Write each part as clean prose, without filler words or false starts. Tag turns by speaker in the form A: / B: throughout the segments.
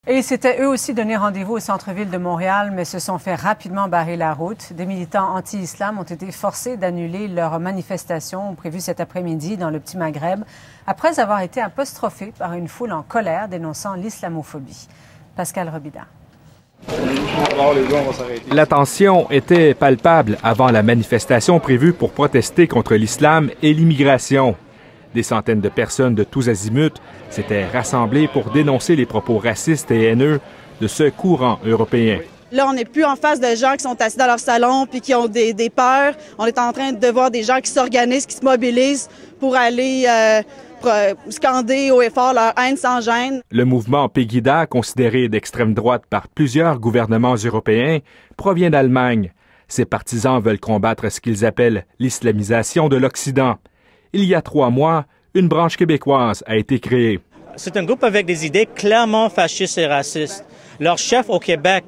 A: Et ils s'étaient eux aussi donné rendez-vous au centre-ville de Montréal, mais se sont fait rapidement barrer la route. Des militants anti-islam ont été forcés d'annuler leur manifestation prévue cet après-midi dans le Petit Maghreb, après avoir été apostrophés par une foule en colère dénonçant l'islamophobie. Pascal Robida.
B: La tension était palpable avant la manifestation prévue pour protester contre l'islam et l'immigration. Des centaines de personnes de tous azimuts s'étaient rassemblées pour dénoncer les propos racistes et haineux de ce courant européen.
C: Là, on n'est plus en face de gens qui sont assis dans leur salon puis qui ont des peurs. On est en train de voir des gens qui s'organisent, qui se mobilisent pour aller scander haut et fort leur haine sans gêne.
B: Le mouvement Pegida, considéré d'extrême droite par plusieurs gouvernements européens, provient d'Allemagne. Ses partisans veulent combattre ce qu'ils appellent l'islamisation de l'Occident. Il y a 3 mois, une branche québécoise a été créée.
D: C'est un groupe avec des idées clairement fascistes et racistes. Leur chef au Québec,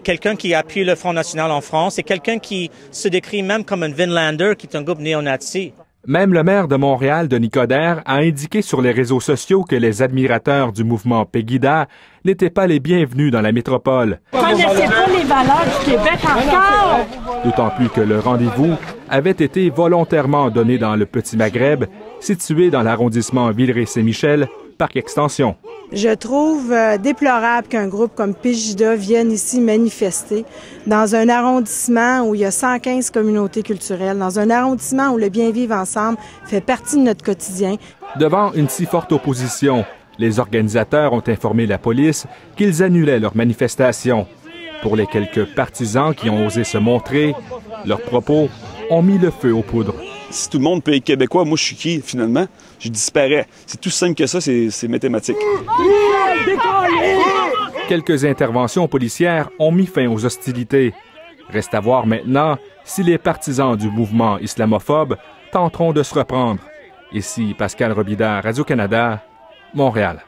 D: quelqu'un qui appuie le Front national en France, et quelqu'un qui se décrit même comme un Vinlander, qui est un groupe néo-nazi.
B: Même le maire de Montréal, Denis Coderre, a indiqué sur les réseaux sociaux que les admirateurs du mouvement Pegida n'étaient pas les bienvenus dans la métropole.
E: Connaissez pas les valeurs du Québec encore?
B: D'autant plus que le rendez-vous avait été volontairement donné dans le Petit Maghreb, situé dans l'arrondissement Villeray-Saint-Michel, parc extension.
F: Je trouve déplorable qu'un groupe comme Pegida vienne ici manifester dans un arrondissement où il y a 115 communautés culturelles, dans un arrondissement où le bien-vivre ensemble fait partie de notre quotidien.
B: Devant une si forte opposition, les organisateurs ont informé la police qu'ils annulaient leur manifestation. Pour les quelques partisans qui ont osé se montrer, leurs propos ont mis le feu aux poudres.
G: Si tout le monde peut être québécois, moi je suis qui finalement? Je disparais. C'est tout simple que ça, c'est mathématique.
B: Quelques interventions policières ont mis fin aux hostilités. Reste à voir maintenant si les partisans du mouvement islamophobe tenteront de se reprendre. Ici Pascal Robida, Radio-Canada, Montréal.